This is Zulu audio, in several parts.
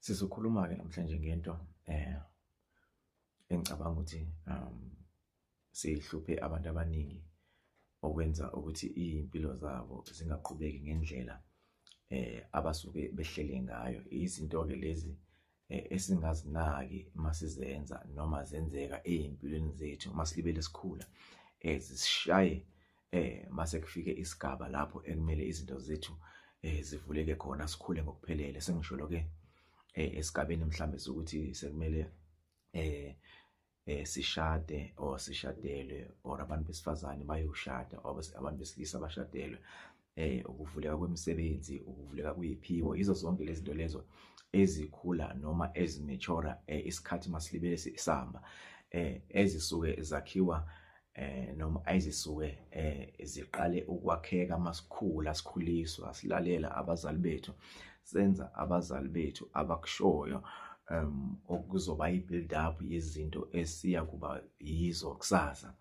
Sizokhuluma ke namhlanje ngento engicabanga ukuthi sihluphe abantu abaningi okwenza ukuthi impilo zabo zingaqhubeki ngendlela abasuke behlele ngayo. Izinto ke lezi esingazinaki masizenza noma zenzeka ezimpilweni zethu masilibele sikhula zisishaye mase kufike isigaba lapho ekumele izinto zethu zivuleke khona sikhule ngokuphelele. Sengisholo ke esigabeni mhlambe sokuthi sekumele sishade or sishadelwe or abantu besifazane bayoshada or abantu besilisa bashadelwe, ukuvuleka kwemisebenzi, ukuvuleka kweziphiwo, izo zonke lezi zinto lezo ezikhula noma ezimature isikhathi masilibele sihamba ezisuke zakhiwa noma ezisuke ziqale ukwakheka masikhula sikhuliswa silalela abazali bethu, senza abazali bethu abakushoyo okuzoba i-build up yezinto esiya kuba yizo kusasa.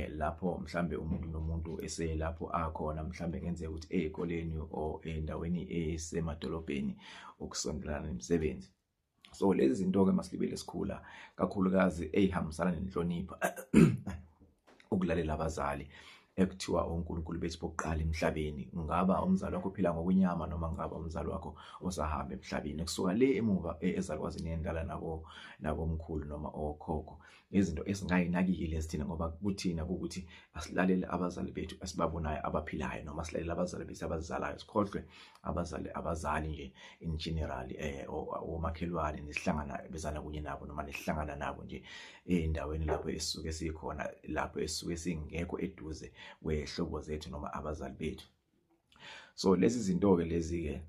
Lapho mhlambe umuntu nomuntu eselapho akhona mhlambe kenzeka ukuthi ezikoleni o endaweni esemadolobheni okusondelana nemisebenzi. So lezi zinto ke masilibele sikhula kakhulukazi ezihambisana nenhlonipho ukulalela abazali ekuthiwa uNkulunkulu bethu bokuqala emhlabeni, ngaba umzali wakho uphila ngokwenyama noma ngaba umzali wakho osahamba emhlabeni kusuka le emuva ezalukwazini endala nabomkhulu noma okhokho. Izinto esingayinakile thina ngoba kuthina ukuthi asilalele abazali bethu esibabonayo abaphilayo noma silalele abazali bethu abazizalayo, sikhohlwe abazali nje in general omakhelwane nesihlangana bezana kunye nabo noma nesihlangana nabo nje endaweni lapho esisuke sikhona, lapho esisuke singekho eduze kwehlobo zethu noma abazali bethu. So lezi zinto ke lezi ke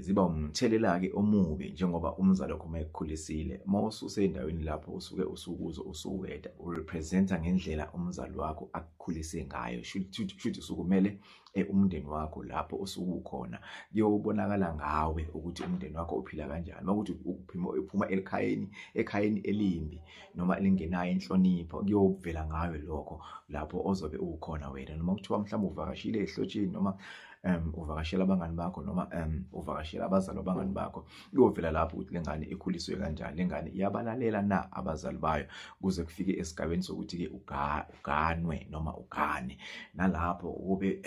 ziba umthelela ke omubi njengoba umzali wakho mayekukhulisile mawususe endaweni lapho usuke usukuzo usuweda urepresenta ngendlela umzali wakho akukhulise ngayo. Should usukumele umndeni wakho lapho usukukhona kuyobonakala ngawe ukuthi umndeni wakho uphila kanjani. Makuthi uphuma ekhayeni elimbi noma elingenayo inhlonipho kuyovela ngawe lokho lapho ozobe ukhona wena. Noma kuthiwa mhlawumbe uvakashile ehlotsheni noma uvakashela abangani bakho noma uvakashela abazali abangani bakho, kuyovela lapho ukuthi lengane ikhuliswe kanjani, lengane iyabalalela na abazali bayo kuze kufike esigabeni sokuthi ke uganwe noma ugane. Nalapho ube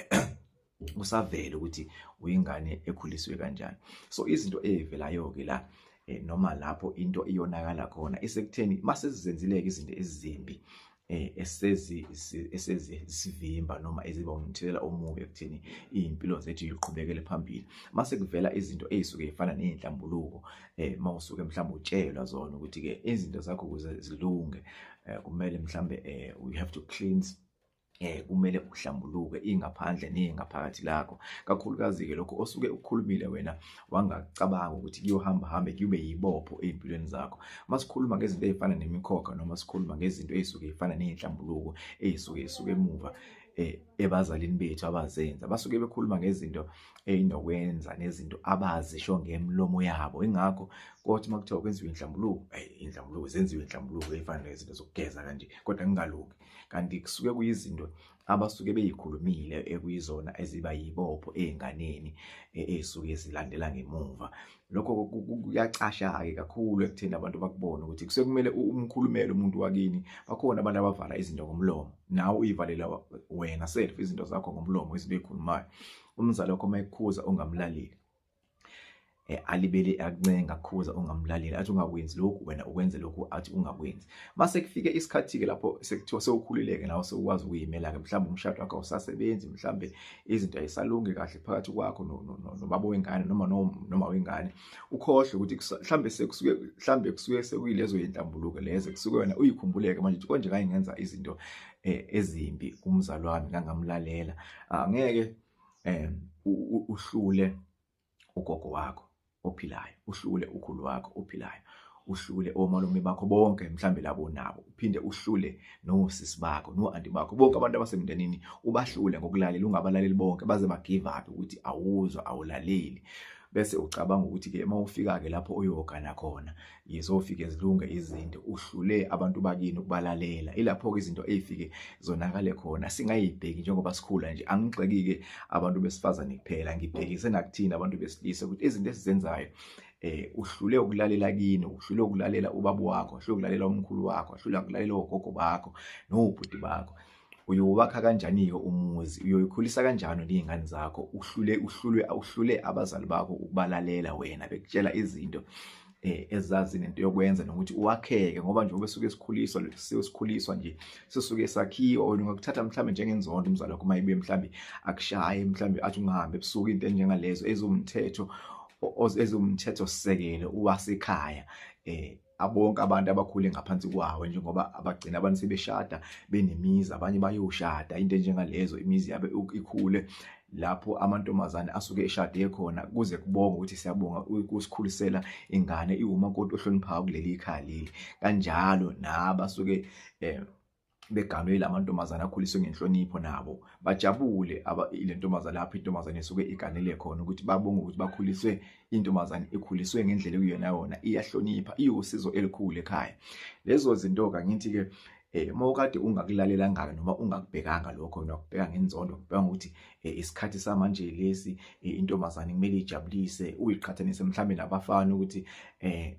usavela ukuthi uyingane ekhuliswe kanjani. So izinto ezivelayo ke la noma lapho into iyonakala khona isekutheni mase sizenzileke izinto ezimbi esezivimba noma eziba umthelela omubi ekutheni impilo zethu iqhubekele phambili. Mase kuvela izinto ezisuke ezifana nezinhlambuluko mawusuke mhlawumbe utshelwa zona ukuthi ke izinto zakho ukuze zilunge kumele mhlambe we have to cleanse, kumele uhlambuluke ingaphandle nengaphakathi lakho. Kakhulukazi ke lokho osuke ukukhulumile wena wangacabanga ukuthi kuyohamba kube yibopho ezimpilweni zakho. Masikhuluma ngezinto ezifana nemikhokha noma sikhuluma ngezinto ezisuke ezifana nezinhlambuluko ezisuke emuva ebazalini bethu abazenza, basuke bekhuluma ngezinto eyinokwenza nezinto abazisho ngemlomo yabo. Ingakho kodwa makuthiwa kwenziwe inhlambuluko zenziwe inhlambuluko ezifana nezinto zokugeza kanje kodwa kungalungi, kanti kusuke kuyizinto abasuke beyikhulumile ekuyizona eziba yibopho ezinganeni ezisuke zilandela ngemuva. Lokho kuyacasha ke kakhulu ekutheni abantu bakubona ukuthi kusekumele umkhulumele umuntu wakini. Bakhona abantu abavala izinto ngomlomo, nawe uyivalela wena self izinto zakho ngomlomo izinto ezikhulumayo. Umzali wakho mayekukhuza ungamlaleli, alibele akuncenga kukhuza ungamlaleli athi ungakwenzi lokhu wena ukwenze lokhu athi ungakwenzi. Mase kufike isikhathi ke lapho sekuthiwa sewukhulileke nawe sewukwazi ukuyimela ke mhlawumbe umshado wakho awusasebenzi, mhlawumbe izinto ayisalungi kahle phakathi kwakho nobaba wengane noma wengane, ukhohle ukuthi mhlawumbe kusuke sekuyilezo inhlambuluko lezo kusuke wena uyikhumbuleke manje ukuthi konje ngingenza izinto ezimbi kumzali wami ngangamlalela. Angeke uhlule ugogo wakho ophilayo, uhlule ukhulu wakho ophilayo, uhlule omalume bakho bonke mhlambe labo nabo, uphinde uhlule nosisi bakho no-anti bakho, bonke abantu abasemndenini ubahlule ngokulalela. Ungabalaleli bonke baze ba give up ukuthi awuzwa awulaleli, bese ucabanga ukuthi ke mawufika ke lapho uyogana khona yizofike zilunge izinto, uhlule abantu bakini ukubalalela. Ilapho ke izinto ezifike zonakale khona. Singayibheki njengoba sikhula nje, angigxeki ke abantu besifazane kuphela, ngibhekise nakuthina abantu besilisa ukuthi izinto esizenzayo uhlule ukulalela kini, uhlule ukulalela ubaba wakho, uhlule ukulalela umkhulu wakho, uhlule ukulalela ogogo bakho nobhuti bakho, uyowakha kanjani-ke umuzi, uyoyikhulisa kanjani ney'ngane zakho, uhlule abazali bakho ukubalalela wena bekutshela izinto ezazi nento yokwenza nokuthi uwakheke, ngoba nje besuke sikhuliswa nje sisuke sakhiwa. Ungakuthatha mhlawumbe njengenzondo umzali wakho uma ibuye mhlawumbe akushaye, mhlawumbe athi ungahambe ebusuku, into enjengalezo ezumthetho sisekelo wasekhaya. Bonke abantu abakhule ngaphansi kwawo, njengoba abagcina abantu sebeshada benemizi, abanye bayoshada, into enjengalezo, imizi yabe ikhule lapho amantombazane asuke eshade khona, kuze kubonga ukuthi siyabonga ukusikhulisela ingane iwumakoti ohloniphayo kuleli khaya leli. Kanjalo nabasuke beganwe lamantombazane akhuliswe ngenhlonipho, nabo bajabule ile ntombazane lapho intombazane esuke iganele khona, ukuthi babonge ukuthi bakhuliswe, intombazane ikhuliswe ngendlela ekuyona yona, iyahlonipha, iwusizo elikhulu ekhaya. Lezo zinto-ke ngithi-ke mawukade ungakulalela noma ungakubhekanga lokho, unakubheka ngenzondo, ubheka ukuthi isikhathi samanje lesi intombazane kumele ijabulise, uyiqhathanise mhlawumbe nabafana ukuthi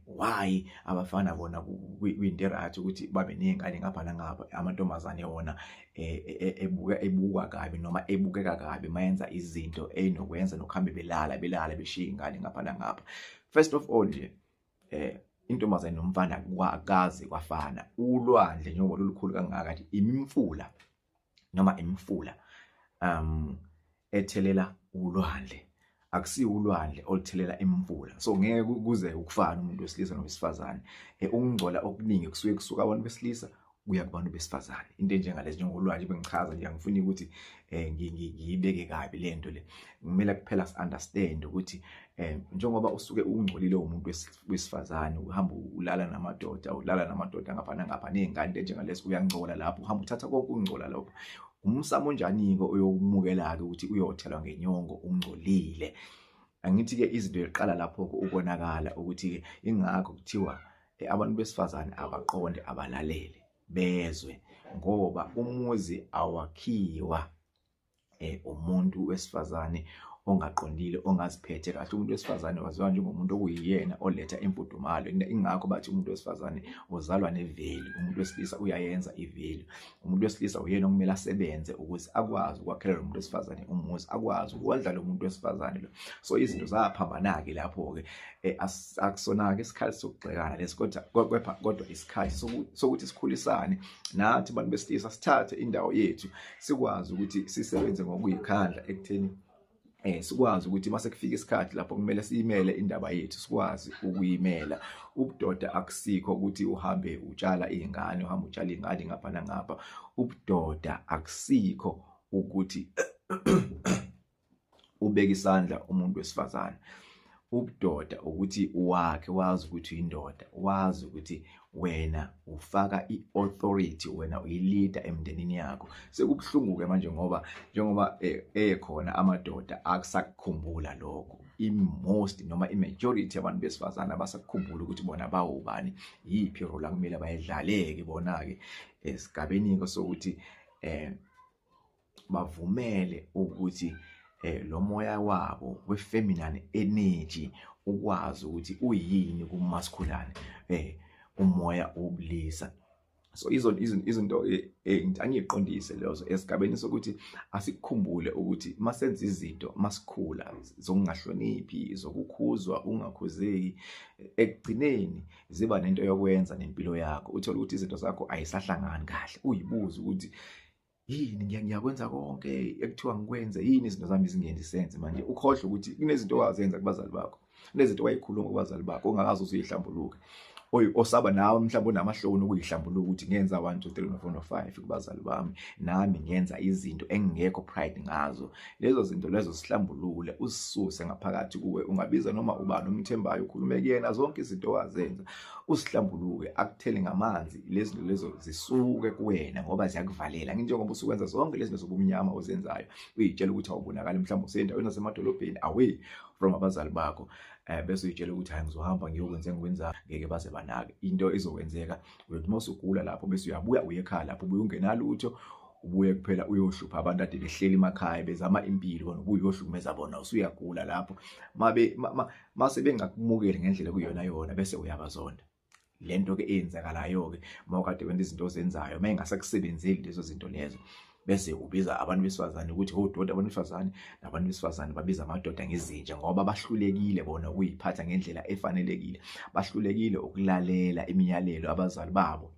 why abafana bona kuyinto right ukuthi babe ney'ngane ngapha nangapha, amantombazane wona ebukwa kabi noma ebukeka kabi mayenza izinto ey'nokwenza nokuhambe belala beshiya iy'ngane ngapha nangapha. First of all nje intombazane nomfana kwakazi kwafana. Ulwandle njengoba lolukhulu kangaka imimfula noma imifula ethelela ulwandle, akusiyo ulwandle oluthelela imifula. So ngeke kuze ukufana umuntu wesilisa nowesifazane. Ukungcola okuningi kusuka abantu besilisa kuya kubantu besifazane. Into enjengalezi njengolwandle bengichaza nje, angifuni ukuthi ngiyibeke kabi lento le. Kumele kuphela si-understand ukuthi njengoba usuke ungcolile umuntu wesifazane, uhamba ulala namadoda ngapha nangapha ney'ngane, into enjengalezi, uyangcola lapho, uhamba uthatha konke ukungcola lokho. Umsamo onjani-ke uyokumukela-ke ukuthi uyothelwa ngenyongo ungcolile? Angithi-ke izinto ziqala lapho-ke ukonakala, ukuthi-ke ingakho kuthiwa abantu besifazane abaqonde, abalalele, bezwe, ngoba umuzi awakhiwa umuntu wesifazane ongaqondile, ongaziphethe kahle. Umuntu wesifazane waziwa njengomuntu okuyiyena oletha imfudumalo. Ingakho bathi umuntu wesifazane uzalwa neveli, umuntu wesilisa uyayenza iveli. Umuntu wesilisa uyena okumele asebenze ukuze akwazi ukwakhela lo muntu wesifazane umuzi, akwazi ukondla lo muntu wesifazane lo. So izinto zaphambana-ke lapho-ke. Akusona-ke isikhathi sokugxekana lesi, kodwa isikhathi sokuthi sikhulisane nathi abantu besilisa, sithathe indawo yethu, sikwazi ukuthi sisebenze ngokuyikhandla ekutheni sikwazi ukuthi mase kufika isikhathi lapho kumele siyimele indaba yethu, sikwazi ukuyimela. Ubudoda akusikho ukuthi uhambe utshala iy'ngane, uhambe utshala iy'ngane ngapha nangapha. Ubudoda akusikho ukuthi ubeke isandla umuntu wesifazane. Ubudoda ukuthi wakhe, wazi ukuthi uyindoda, wazi ukuthi wena ufaka i-authority, wena uyi-leader emndenini yakho. Sekubuhlungu-ke manje njengoba ekhona amadoda akusakukhumbula lokho. I-most noma i-majority yabantu besifazane abasakukhumbula ukuthi bona bawubani, yiphi role akumele bayidlale-ke bona-ke esigabeni-ke sokuthi bavumele ukuthi lo moya wabo we-feminine energy ukwazi ukuthi uyini kumaskulane, umoya wobulisa. So izinto angiyiqondise lezo esigabeni sokuthi asikukhumbule ukuthi masenza izinto, masikhula, zokungahloniphi, zokukhuzwa, ungakhuzeki, ekugcineni ziba nento yokwenza nempilo yakho. Uthola ukuthi izinto zakho ayisahlangani kahle, uyibuze ukuthi yini ngiyakwenza konke ekuthiwa ngikwenze, yini izinto zami zingenzi sense manje. Ukhohlwe ukuthi kunezinto owazenza kubazali bakho, kunezinto wayikhuluma kubazali bakho ongakazi uzihlambuluke, osaba nawe mhlawumbe unamahloni ukuyihlambuluka ukuthi ngenza 1 2 3 4 5 kubazali bami, nami ngenza izinto engekho pride ngazo. Lezo zinto lezo sihlambulule, usisuse ngaphakathi kuwe. Ungabiza noma ubani omthembayo, ukhulume kuyena zonke izinto owazenza, usihlambuluke, akuthele ngamanzi. Lezi zinto lezo zisuke kuwena ngoba ziyakuvalela. Njengoba usukwenza zonke lezi zinto zobumnyama ozenzayo, uyitshela ukuthi awubonakali, mhlawumbe usendaweni yasemadolobheni away from abazali bakho, bese uyitshela ukuthi hayi ngizohamba ngiyokwenza engikwenza, ngeke baze banake. Into izokwenzeka uyothi uma usugula lapho bese uyabuya uye ekhaya, lapho ubuye ungenalutho, ubuye kuphela uyohlupha abantu ade behleli emakhaya bezama impilo kona uyohlukumeza bona usuyagula lapho mase bengakumukeli ngendlela kuyona yona bese uyabazonda. Lento ke eyenzakalayo ke mawukade wena izinto ozenzayo mayengasakusebenzeli lezo zinto lezo bese ubiza abantu besifazane ukuthi ododa abantu besifazane nabantu besifazane babiza amadoda ngezinja ngoba bahlulekile bona ukuyiphatha ngendlela efanelekile, bahlulekile ukulalela imiyalelo abazali babo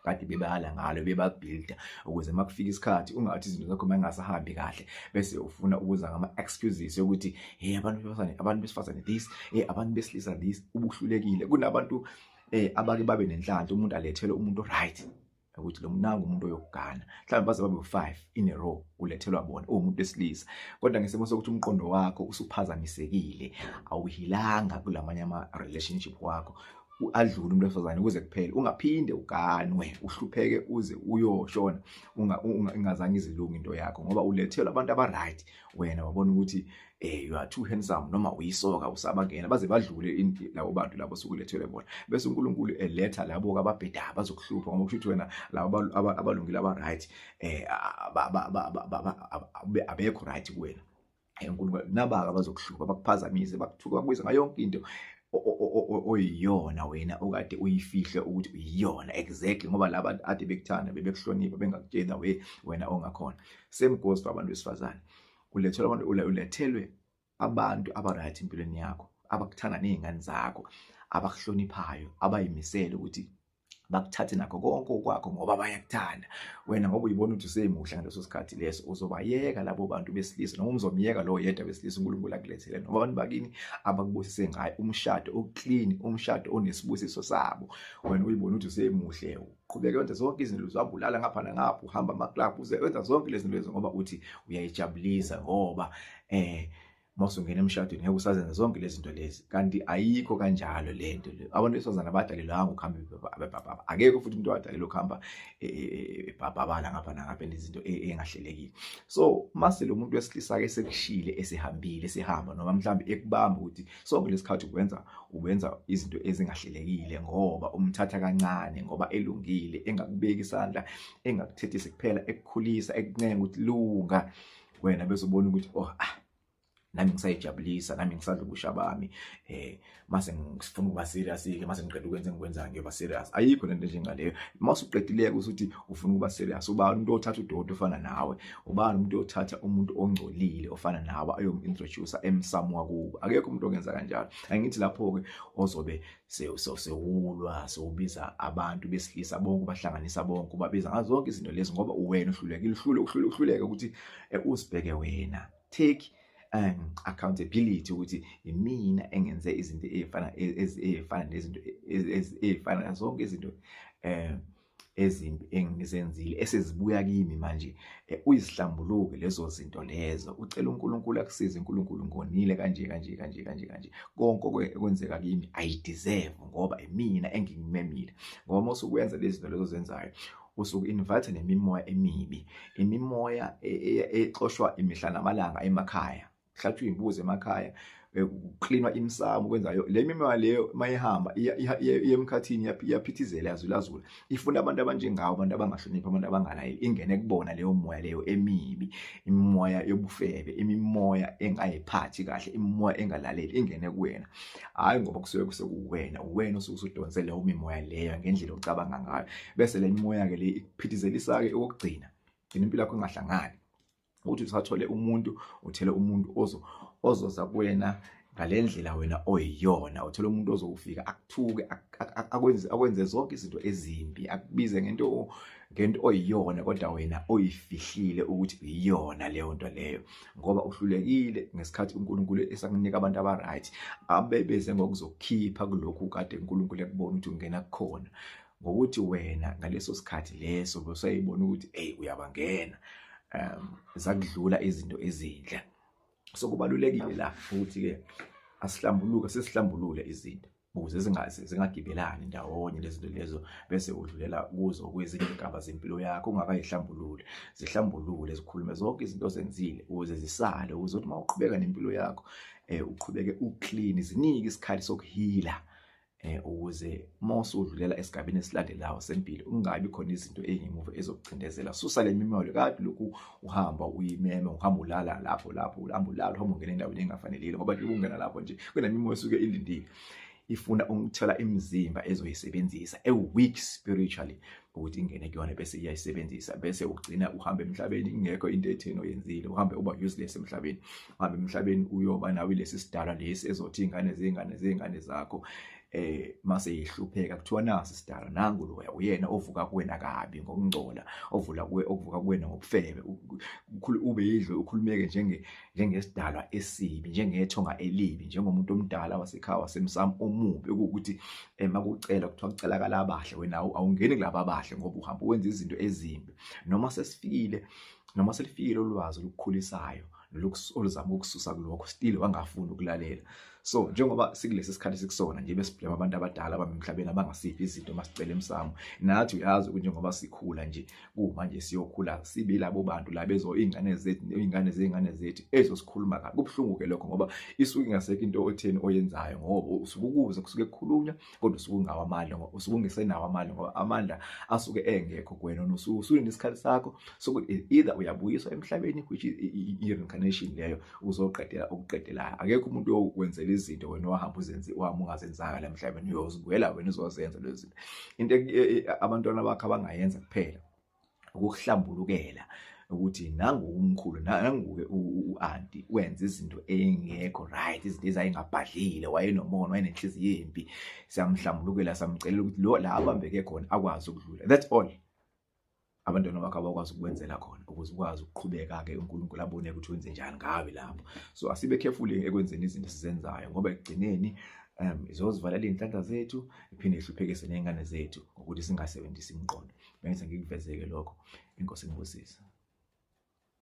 kade bebala ngalo bebabuilda ukuze makufika isikhathi ungathi izinto zakho mangasahambi kahle bese ufuna ukuza ngama excuses ukuthi hey abantu besifazane this, hey abantu besilisa this. Ubuhlulekile kunabantu abake babe nenhlanhla umuntu alethelwe umuntu right ukuthi lo mnango umuntu oyokugana mhlawumbe baze babe u5 in a row ulethelwa bona umuntu wesilisa kodwa ngesimo sokuthi umqondo wakho usuphazamisekile awuhilanga kulamanye ama relationship wakho adlule umuntu wesifazane kuze kuphele ungaphinde uganwe uhlupheke uze uyoshona ungazange izilungu into yakho ngoba ulethelwa abantu aba right wena wabona ukuthi you are too handsome noma uyisoka usabangena baze badlule labo bantu labo sukulethelwe bona bese uNkulunkulu eletha labo ababheda bazokuhlupha ngoba kusho wena labo abalungile aba right abekho right kuwena uNkulunkulu nabaka bazokuhlupha bakuphazamise bakuthuka kubiza ngayonke into oyiyona wena okade uyifihle ukuthi uyiyona exactly ngoba laba ade bekuthanda bebekuhlonipha bengakutshela wena ongakhona. Same goes for abantu besifazane. Ulethelwe abantu aba right empilweni yakho abakuthanda nezingane zakho abakuhloniphayo abayimisela ukuthi bakuthathe nakho konke okwakho ngoba bayakuthanda wena ngoba uyibona ukuthi usemuhle ngaleso sikhathi leso uzobayeka labo bantu besilisa noma umzomyeka lo yedwa besilisa uNkulunkulu akulethele ngoba abantu bakini abakubusise ngayo umshado oclean umshado onesibusiso sabo wena uyibona ukuthi usemuhle uqhubeka wenza zonke izinto uzabulala ngapha nangapha uhamba ama club uzenza zonke lezi zinto lezo ngoba uthi uyayijabulisa ngoba masungena emshadweni ngeke usazenza zonke lezi zinto lezi kanti ayikho kanjalo lento le abantu besifazana abadalelwanga ukuhamba akekho futhi umuntu wadalelwa ukuhamba babala ngapha nangapha izinto engahlelekile. So mase lo muntu wesilisa ke sekushile esehambile esehamba noma mhlawumbe ekubamba ukuthi sonke lesikhathi ubenza izinto ezingahlelekile ngoba umthatha kancane ngoba elungile engakubeki isandla engakuthethise kuphela ekukhulisa ekuncenga ukuthi lunga wena bese ubona ukuthi nami ngisayijabulisa nami ngisadla ubusha bami mase ngifuna ukuba serious ke mase ngiqeda ukwenza engikwenzayo ngiyoba serious ayikho lento njengaleyo mase uqedileke ukuthi ufuna ukuba serious ubani umuntu othatha udodo ofana nawe ubani umuntu othatha umuntu ongcolile ofana nawe ayomintroduce emsamo wakubo akekho umuntu ongenza kanjalo angithi lapho ke ozobe sewulwa sewubiza abantu besilisa bonke bahlanganisa bonke ubabiza ngazo zonke izinto lezi ngoba uwena uhluleke ukuthi uzibheke wena take accountability ukuthi imina engenze izinto ezifana nezinto ezifana zonke izinto ezimbi engizenzile esezibuya kimi manje uyisihlambuluke lezo zinto lezo ucela uNkulunkulu akusize uNkulunkulu ngonile kanje konke okwenzeka kimi I deserve ngoba imina engimemile ngoba mosukwenza lezi zinto lezo zenzayo usuku invite nemimoya emibi imimoya exoshwa imihla namalanga emakhaya hlatshwa imbuzi emakhaya uklinwa imsamo kwenzayo le mimoya leyo mayihamba iyemkhathini yaphithizela yazulazula ifuna abantu abanjengawo abantu abangahloniphi abantu abangalayeli ingene kubona leyo moya leyo emibi imimoya yobufebe imimoya engayiphathi kahle imimoya engalaleli ingene kuwena hayi ngoba kusuke kusekuwena uwena usudonse leyo mimoya leyo ngendlela ocabanga ngayo bese le mimoya ke le ikuphithizelisa ke okugcina impilo yakho engahlangani ukuthi usathole umuntu uthele umuntu ozoza kuwena ngalendlela wena oyiyona uthole umuntu ozokufika akuthuke akwenze zonke izinto ezimbi akubize ngento oyiyona kodwa wena oyifihlile ukuthi uyiyona leyo nto leyo ngoba uhlulekile ngesikhathi uNkulunkulu esakunika abantu aba right abebeze ngokuzokhipha kulokhu kade uNkulunkulu ekubona ukuthi ungena kukhona ngokuthi wena ngaleso sikhathi leso bosayibona ukuthi uyabangena zakudlula izinto ezinhle sokubalulekile la futhi ke asihlambuluke sesihlambulule izinto ukuze zingagibelani ndawonye lezinto lezo bese udlulela kuzo kwezinye igaba zempilo yakho ungakayihlambulule zihlambulule zikhulume zonke izinto ozenzile ukuze zisale ukuze uthi mawuqhubeka nempilo yakho uqhubeke uclean zinike isikhathi sokuhila ukuze mawusudlulela esigabeni esilandelayo sempilo ungabi khona izinto ezimuva ezokucindezela. Susa le mimoyo kade lokhu uhamba uyimeme, uhamba ulala lapho uhamba ulala uhamba ungena endaweni engafanelile, ngoba nje ungena lapho nje kunemimoya esuke ilindile ifuna ukuthola imizimba ezoyisebenzisa weak spiritually ukuthi ingene kuyona bese iyayisebenzisa, bese ugcina uhamba emhlabeni ingekho into etheni oyenzile, uhambe uba useless emhlabeni, uhambe emhlabeni uyoba nawe lesi sidalwa lesi ezothi izingane zakho mase yihlupheka kuthiwa nasi sidalwa nangu loya uyena ovuka kuwena kabi ngokungcola, ovuka kuwena ngobufebe, ube yidlo ukhulumeke njengesidalwa esibi, njengethonga elibi, njengomuntu omdala wasekhaya wasemsamo omubi, ukuthi makucela kuthiwa kucelakala abahle wena awungeni kulaba abahle ngoba uhamba wenza izinto ezimbi. Noma selifikile ulwazi olukukhulisayo oluzama ukususa kulokho, still wangafuni ukulalela. So njengoba sikulesi sikhathi sikusona nje besiblame abantu abadala abamemhlabeni abangasiphi izinto masicela emsamo, nathi uyazi ukuthi njengoba sikhula nje manje siyokhula sibe labo bantu la bezo ingane zethu ezosikhuluma kabi. Kubhlungu ke lokho ngoba isuke ingasekho into otheni oyenzayo, ngoba usukukuze kusuke kukhulunywa kodwa usuke ungawa amandla, ngoba usuke ungesenawo amandla, ngoba amandla asuke engekho kuwena. Usunesikhathi sakho sokuthi either uyabuyiswa emhlabeni, which is i-reincarnation leyo uzoqedela ukuqedelayo. Akekho umuntu okwenzela izinto wena wahamba ungazenzanga la emhlabeni, uyozibuyela wena uzozenza lezi zinto. Into abantwana bakho abangayenza kuphela ukuhlambulukela ukuthi nangu umkhulu nangu u-anti wenza izinto engekho right, izinto ezayingabhadlile, wayenomona, wayenenhliziyo embi, siyamhlambulukela samcelela ukuthi lo la abambeke khona akwazi ukudlula. That's all abantwana bakho abakwazi ukwenzela khona, ukuze ukwazi ukuqhubeka ke uNkulunkulu abone ukuthi wenze njani ngawe lapho. So asibe careful ekwenzeni izinto sizenzayo, ngoba ekugcineni izozivalela izinhlanhla zethu iphinde ihluphekise nezingane zethu ukuthi singasebenzisi imiqondo. Bese ngikuvezeke lokho. Inkosi ngibusise.